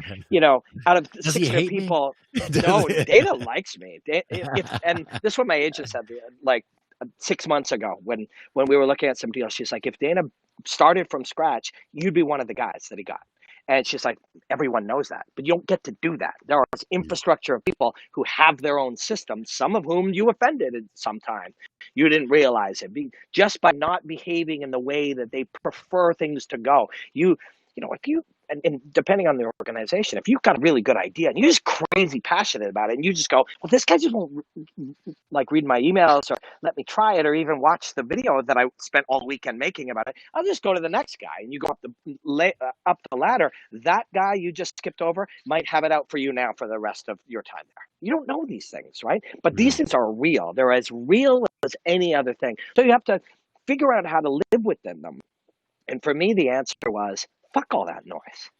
out of 600 people, no, Dana likes me. And this is what my agent said, like 6 months ago when we were looking at some deals. She's like, if Dana started from scratch, you'd be one of the guys that he got. And she's like, everyone knows that, but you don't get to do that. There are this infrastructure of people who have their own systems, some of whom you offended at some time. You didn't realize it. Just by not behaving in the way that they prefer things to go. If you, and depending on the organization, if you've got a really good idea and you're just crazy passionate about it and you just go, well, this guy just won't like read my emails or let me try it or even watch the video that I spent all weekend making about it, I'll just go to the next guy. And you go up the ladder. That guy you just skipped over might have it out for you now for the rest of your time there. You don't know these things, right? But these things are real. They're as real as any other thing. So you have to figure out how to live within them. And for me, the answer was, fuck all that noise.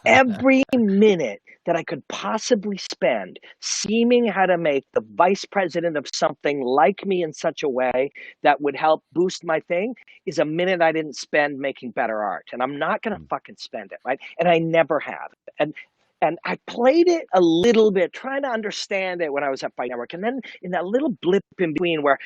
Every minute that I could possibly spend seeming how to make the vice president of something like me in such a way that would help boost my thing is a minute I didn't spend making better art. And I'm not going to fucking spend it, right? And I never have. And I played it a little bit, trying to understand it when I was at Fight Network. And then in that little blip in between where,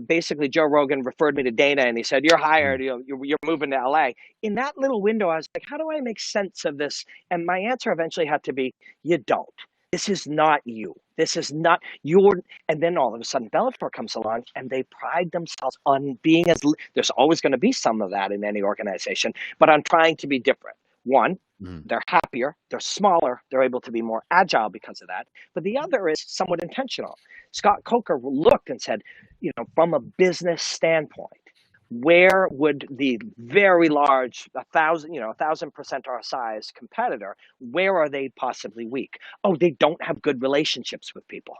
basically Joe Rogan referred me to Dana and he said, you're hired, you're moving to LA. In that little window, I was like, how do I make sense of this? And my answer eventually had to be, you don't. This is not you. This is not your. And then all of a sudden Bellator comes along and they pride themselves on being there's always going to be some of that in any organization, but on trying to be different. One, they're happier, they're smaller, they're able to be more agile because of that. But the other is somewhat intentional. Scott Coker looked and said, from a business standpoint, where would the very large 1,000% our size competitor, where are they possibly weak? Oh, they don't have good relationships with people.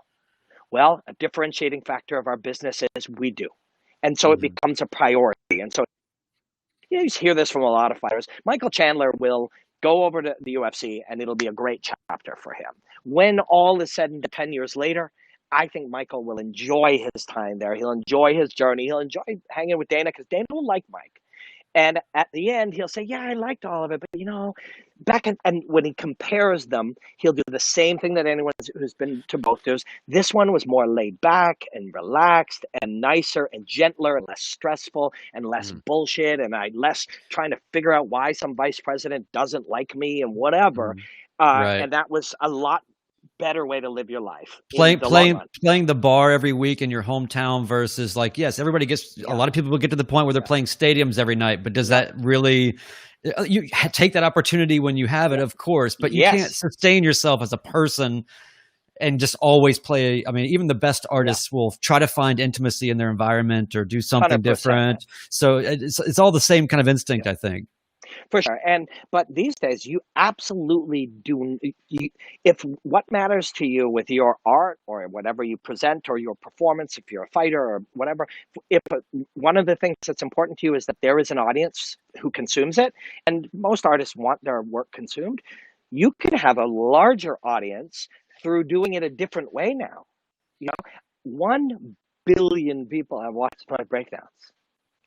Well, a differentiating factor of our business is we do. And so it becomes a priority. And so you hear this from a lot of fighters. Michael Chandler will go over to the UFC and it'll be a great chapter for him. When all is said and done 10 years later, I think Michael will enjoy his time there. He'll enjoy his journey. He'll enjoy hanging with Dana because Dana will like Mike. And at the end, he'll say, yeah, I liked all of it. But, and when he compares them, he'll do the same thing that anyone who's been to both those. This one was more laid back and relaxed and nicer and gentler and less stressful and less bullshit. And less trying to figure out why some vice president doesn't like me and whatever. Right. And that was a lot better way to live your life. Playing the bar every week in your hometown versus yes, everybody gets, a lot of people will get to the point where they're playing stadiums every night, but does that really, you take that opportunity when you have it, of course, but you can't sustain yourself as a person and just always play. I mean, even the best artists will try to find intimacy in their environment or do something 100%. different. So it's all the same kind of instinct, I think. For sure. But these days you absolutely do. If what matters to you with your art or whatever you present or your performance, if you're a fighter or whatever, one of the things that's important to you is that there is an audience who consumes it, and most artists want their work consumed, you can have a larger audience through doing it a different way now. 1 billion people have watched my breakdowns.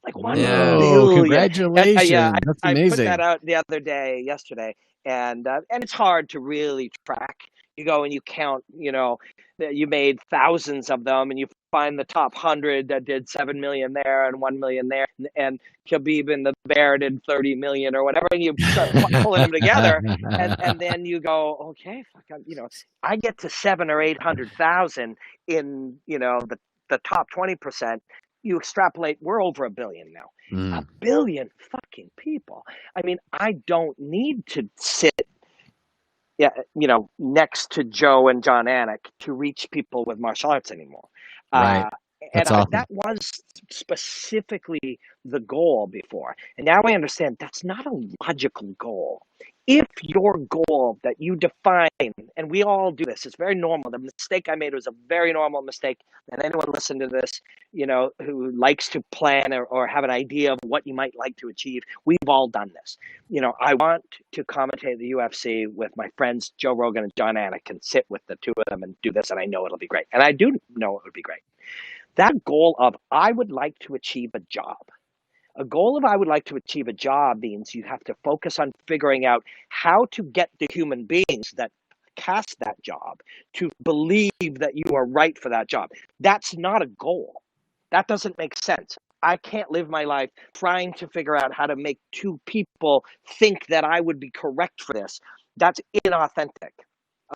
Like 1 billion. Congratulations. That's amazing. I put that out yesterday, and it's hard to really track. You go and you count, you made thousands of them, and you find the top 100 that did 7 million there and 1 million there, and Khabib and the Bear did 30 million or whatever, and you start pulling them together, and then you go, okay, I get to 700,000 or 800,000 in, the top 20%. You extrapolate, we're over 1 billion now. 1 billion fucking people. I mean, I don't need to sit, next to Joe and John Anik to reach people with martial arts anymore. Right. That's awesome. That was specifically the goal before. And now I understand that's not a logical goal. If your goal that you define, and we all do this, it's very normal. The mistake I made was a very normal mistake. And anyone listen to this, who likes to plan or have an idea of what you might like to achieve, we've all done this. I want to commentate the UFC with my friends Joe Rogan and John Anik and sit with the two of them and do this, and I know it'll be great. And I do know it would be great. That goal of I would like to achieve a job. A goal of I would like to achieve a job means you have to focus on figuring out how to get the human beings that cast that job to believe that you are right for that job. That's not a goal. That doesn't make sense. I can't live my life trying to figure out how to make two people think that I would be correct for this. That's inauthentic.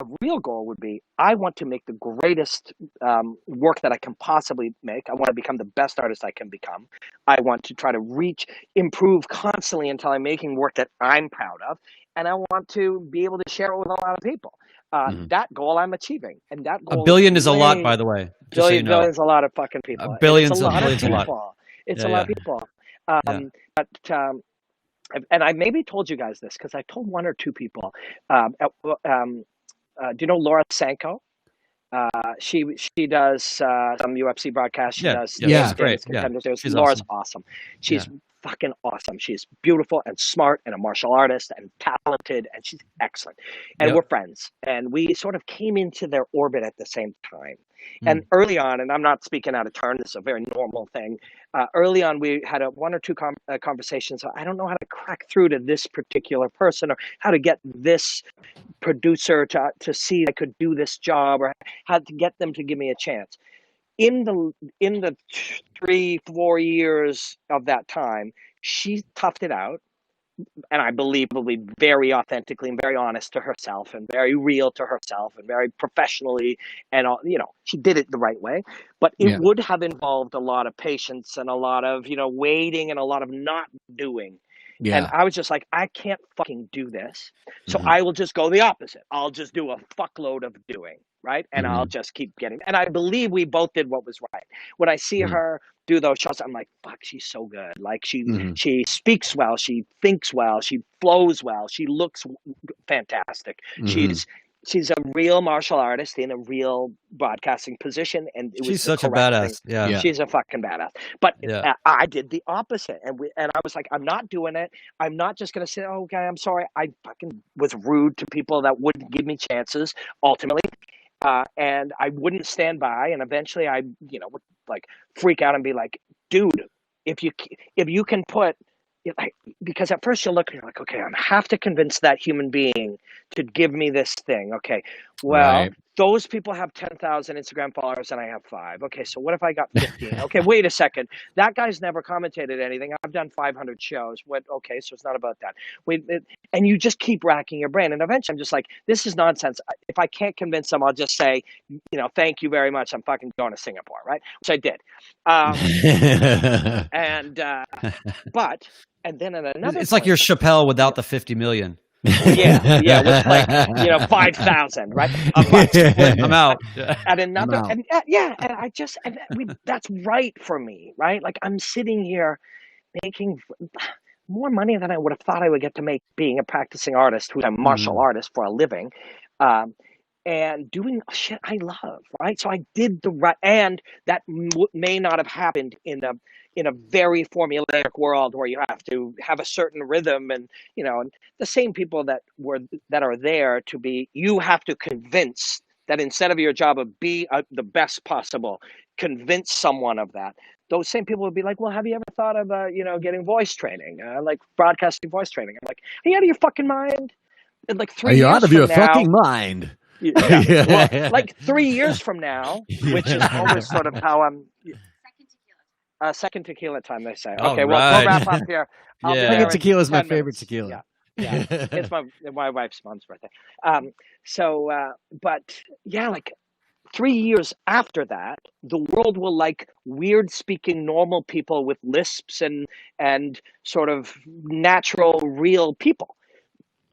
A real goal would be, I want to make the greatest work that I can possibly make. I want to become the best artist I can become. I want to try to improve constantly until I'm making work that I'm proud of. And I want to be able to share it with a lot of people. That goal I'm achieving. And that goal 1 billion is a lot, by the way. Billion is a lot of fucking people. A billion's a lot. It's a lot of people. And I maybe told you guys this because I told one or two people. Do you know Laura Sanko? She does some UFC broadcasts. She does great. She's Laura's awesome. She's fucking awesome. She's beautiful and smart and a martial artist and talented, and she's excellent. And we're friends. And we sort of came into their orbit at the same time. And early on, and I'm not speaking out of turn, this is a very normal thing. Early on, we had one or two conversations. I don't know how to crack through to this particular person or how to get this producer to see I could do this job or how to get them to give me a chance. In the 3-4 years of that time, she toughed it out. And I believe very authentically and very honest to herself and very real to herself and very professionally, and she did it the right way. But it would have involved a lot of patience and a lot of waiting and a lot of not doing. And I was just like, I can't fucking do this, so I will just go the opposite. I'll just do a fuckload of doing, right? And I'll just keep getting. And I believe we both did what was right. When I see her do those shows. I'm like, fuck, she's so good. Like Mhm. she speaks well, she thinks well, she flows well, she looks fantastic. Mhm. She's a real martial artist in a real broadcasting position, and it was She's the such a correct thing. badass. Yeah. Yeah. She's a fucking badass. But Yeah. I did the opposite, and I was like, I'm not doing it. I'm not just gonna say, oh, okay, I'm sorry. I fucking was rude to people that wouldn't give me chances. Ultimately, and I wouldn't stand by, and eventually I, would like freak out and be like, dude, if you can put, like, because at first you're like, okay, I have to convince that human being to give me this thing. Okay, well, Right. those people have 10,000 Instagram followers and I have 5. Okay, so what if I got 15? Okay, wait a second. That guy's never commentated anything. I've done 500 shows. What? Okay, so it's not about that. And you just keep racking your brain. And eventually I'm just like, this is nonsense. If I can't convince them, I'll just say, thank you very much. I'm fucking going to Singapore, right? Which I did. And then in another It's like point, your Chappelle without the 50 million. yeah, with like 5,000, right? I'm out. At another, out. and that's right for me, right? Like I'm sitting here making more money than I would have thought I would get to make being a practicing artist, who's a martial artist for a living, and doing shit I love, right? So I did the right, and that may not have happened in a very formulaic world where you have to have a certain rhythm, and and the same people that are there to be, you have to convince that instead of your job of be the best possible, convince someone of that. Those same people would be like, well, have you ever thought of getting voice training, like broadcasting voice training? I'm like, are you out of your fucking mind? And like 3 Are you years out of from your now, fucking mind? yeah. Well, like 3 years from now, which is always sort of how I'm. Second tequila time, they say. All Okay, well, right. we'll wrap up here. I'll be Yeah. there Second in tequila is my 10 favorite minutes. tequila. Yeah, it's my wife's mom's birthday. But yeah, like 3 years after that, the world will like weird speaking normal people with lisps and sort of natural real people.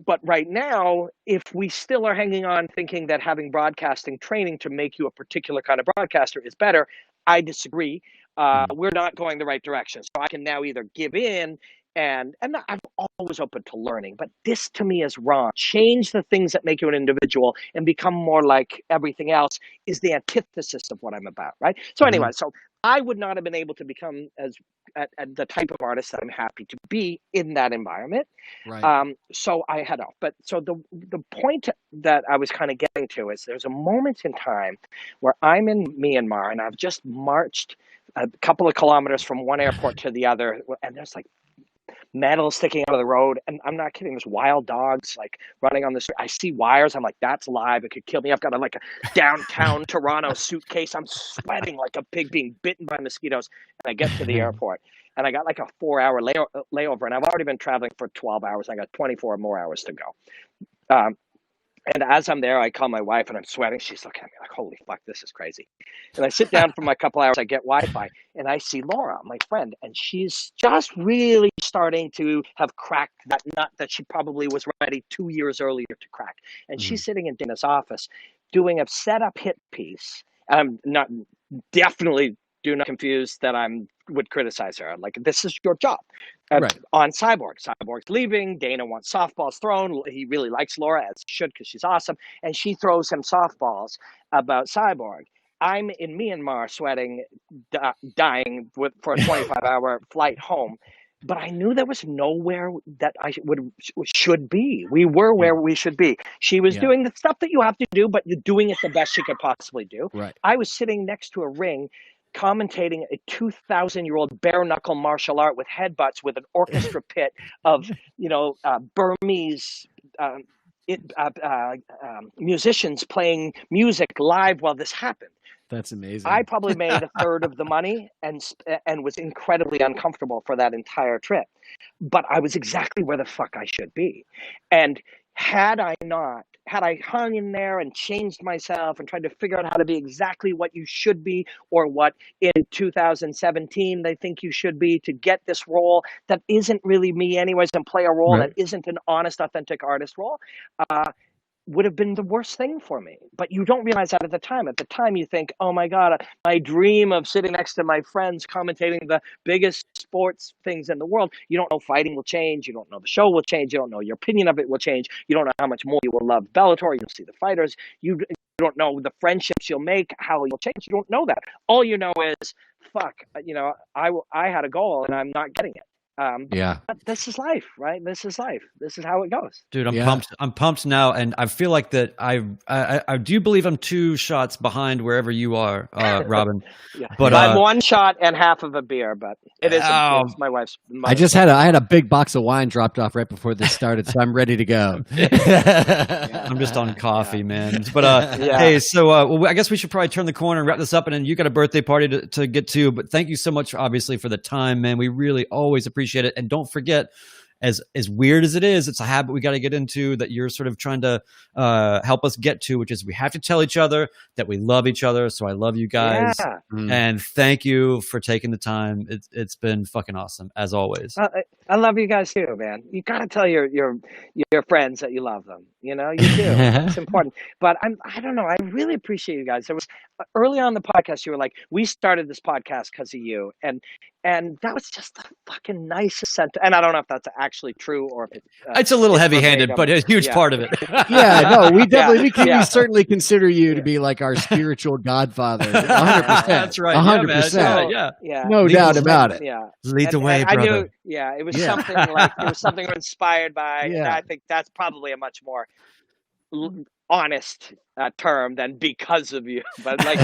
But right now, if we still are hanging on thinking that having broadcasting training to make you a particular kind of broadcaster is better, I disagree. We're not going the right direction. So I can now either give in, and I'm always open to learning, but this to me is wrong. Change the things that make you an individual and become more like everything else is the antithesis of what I'm about, right? So anyway, so I would not have been able to become as at the type of artist that I'm happy to be in that environment. Right. So I had off. But so the point that I was kind of getting to is there's a moment in time where I'm in Myanmar and I've just marched a couple of kilometers from one airport to the other, and there's like metal sticking out of the road, and I'm not kidding. There's wild dogs like running on the street. I see wires. I'm like, that's live. It could kill me. I've got a downtown Toronto suitcase. I'm sweating like a pig being bitten by mosquitoes. And I get to the airport, and I got like a 4-hour layover, and I've already been traveling for 12 hours. I got 24 more hours to go. And as I'm there, I call my wife and I'm sweating. She's looking at me like, holy fuck, this is crazy. And I sit down for my couple hours. I get Wi-Fi and I see Laura, my friend, and she's just really starting to have cracked that nut that she probably was ready 2 years earlier to crack. And she's sitting in Dana's office doing a setup hit piece. I'm not definitely do not confuse that would criticize her. Like, this is your job. Right. On Cyborg. Cyborg's leaving. Dana wants softballs thrown. He really likes Laura, as he should, because she's awesome. And she throws him softballs about Cyborg. I'm in Myanmar sweating, dying for a 25-hour flight home. But I knew there was nowhere that I should be. We were where we should be. She was doing the stuff that you have to do, but you're doing it the best she could possibly do. Right. I was sitting next to a ring commentating a 2,000-year-old bare knuckle martial art with headbutts with an orchestra pit of Burmese musicians playing music live while this happened. That's amazing. I probably made a third of the money and was incredibly uncomfortable for that entire trip, but I was exactly where the fuck I should be. And had I hung in there and changed myself and tried to figure out how to be exactly what you should be, or what in 2017 they think you should be to get this role that isn't really me anyways, and play a role that isn't an honest, authentic artist role, would have been the worst thing for me. But you don't realize that at the time. At the time, you think, oh my God, my dream of sitting next to my friends commentating the biggest sports things in the world. You don't know fighting will change. You don't know the show will change. You don't know your opinion of it will change. You don't know how much more you will love Bellator. You'll see the fighters. You don't know the friendships you'll make, how you'll change. You don't know that. All you know is, fuck, I had a goal and I'm not getting it. But this is life, right? This is life. This is how it goes. Dude, I'm pumped. I'm pumped now, and I feel like that. I do believe I'm 2 shots behind wherever you are, Robin. But I'm 1 shot and half of a beer, but it is it's my wife's. I had a big box of wine dropped off right before this started, so I'm ready to go. I'm just on coffee, man. But hey, so well, I guess we should probably turn the corner and wrap this up, and then you got a birthday party to get to. But thank you so much, obviously, for the time, man. We really always appreciate it. And don't forget, as weird as it is, it's a habit we got to get into that you're sort of trying to help us get to, which is we have to tell each other that we love each other. So I love you guys. And thank you for taking the time. It's been fucking awesome, as always. I love you guys too, man. You got to tell your friends that you love them. You know, you do. It's important. But I don't know. I really appreciate you guys. There was early on in the podcast, you were like, we started this podcast because of you. And that was just the fucking nicest sentence. And I don't know if that's actually true or if it's a little heavy-handed, but a huge part of it. We certainly consider you to be like our spiritual godfather. 100%. That's right. 100%. No doubt about it. Lead the way, brother. I knew, it was something like, it was something inspired by, and I think that's probably a much more honest term than because of you, but like,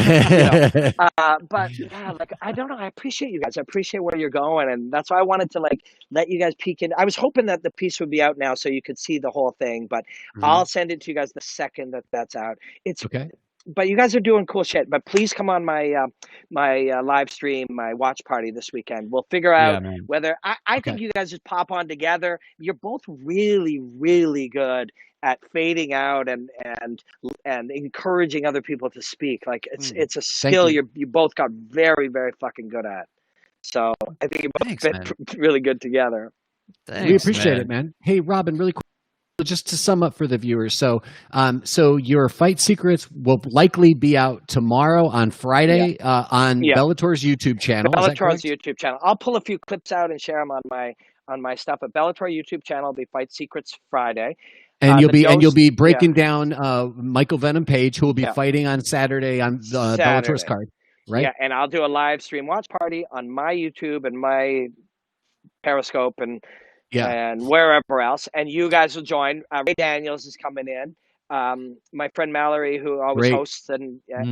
like, I don't know. I appreciate you guys. I appreciate where you're going, and that's why I wanted to like let you guys peek in. I was hoping that the piece would be out now so you could see the whole thing, but I'll send it to you guys the second that's out. It's okay. But you guys are doing cool shit. But please come on my live stream, my watch party this weekend. We'll figure out whether I think you guys just pop on together. You're both really, really good at fading out and encouraging other people to speak. Like it's a skill you both got very, very fucking good at. So I think you both fit really good together. Thanks, we appreciate it, man. Hey, Robin, really quick. Just to sum up for the viewers, so your fight secrets will likely be out tomorrow on Friday on Bellator's YouTube channel. Bellator's YouTube channel. I'll pull a few clips out and share them on my stuff. But Bellator YouTube channel will be Fight Secrets Friday. And you'll be breaking down Michael Venom Page, who will be fighting on Saturday on Bellator's card, right? Yeah, and I'll do a live stream watch party on my YouTube and my Periscope and wherever else, and you guys will join. Ray Daniels is coming in. My friend Mallory, who always hosts, and love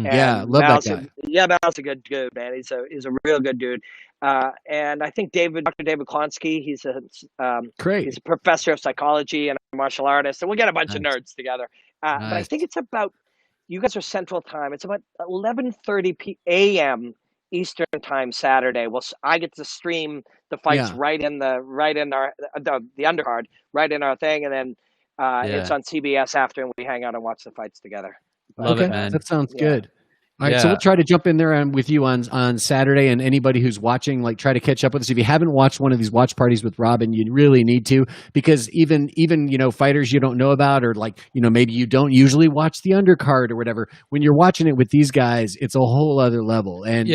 Mal's that guy. Mal's a good man. He's a real good dude. And I think Dr. David Klonsky, he's a professor of psychology and a martial artist, and we'll get a bunch of nerds together. But I think it's about, you guys are Central Time. It's about 11:30 a.m. Eastern Time Saturday. Well, I get to stream the fights right in our the undercard, right in our thing, and then it's on CBS after, and we hang out and watch the fights together. Love it, man. That sounds good. All right, so we'll try to jump in there with you on Saturday, and anybody who's watching, like, try to catch up with us. If you haven't watched one of these watch parties with Robin, you really need to, because even fighters you don't know about, or like maybe you don't usually watch the undercard or whatever. When you're watching it with these guys, it's a whole other level, and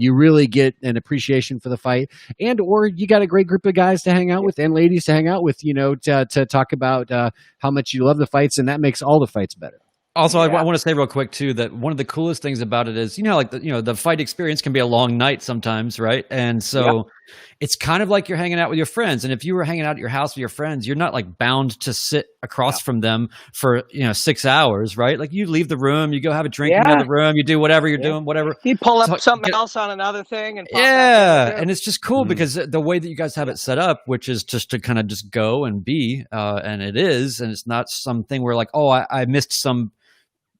you really get an appreciation for the fight, or you got a great group of guys to hang out with and ladies to hang out with, to talk about how much you love the fights, and that makes all the fights better. Also, I want to say real quick too that one of the coolest things about it is, the fight experience can be a long night sometimes, right? And so it's kind of like you're hanging out with your friends. And if you were hanging out at your house with your friends, you're not like bound to sit across from them for 6 hours, right? Like you leave the room, you go have a drink in the room, you do whatever you're doing, whatever. You pull up something else on another thing, and and it's just cool because the way that you guys have it set up, which is just to kind of just go and be, and it's not something where like, oh, I missed some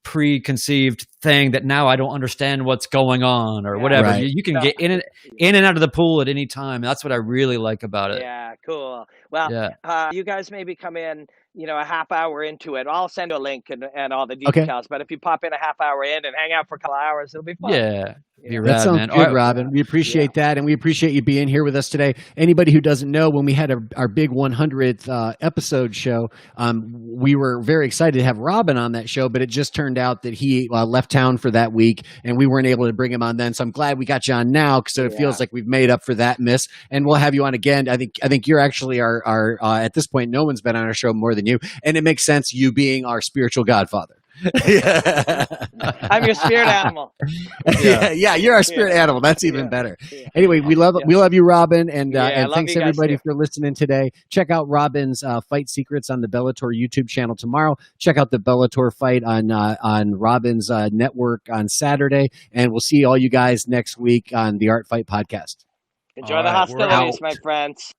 preconceived thing that now I don't understand what's going on or whatever. Right. You can get in and out of the pool at any time. That's what I really like about it. Yeah, cool. Well, you guys maybe come in, a half hour into it. I'll send a link and all the details. But if you pop in a half hour in and hang out for a couple hours, it'll be fun. Yeah. Be That rad, sounds man. good, All right. Robin. We appreciate that, and we appreciate you being here with us today. Anybody who doesn't know, when we had our big 100th episode show, we were very excited to have Robin on that show, but it just turned out that he left town for that week, and we weren't able to bring him on then. So I'm glad we got you on now, so it feels like we've made up for that miss, and we'll have you on again. I think you're actually our at this point, no one's been on our show more than you, and it makes sense, you being our spiritual godfather. I'm your spirit animal. Yeah, you're our spirit animal. That's even better. Anyway, we love you, Robin, and thanks everybody for listening today. Check out Robin's fight secrets on the Bellator YouTube channel tomorrow. Check out the Bellator fight on Robin's network on Saturday, and we'll see all you guys next week on the ArtFight podcast. Enjoy the hostilities, my friends.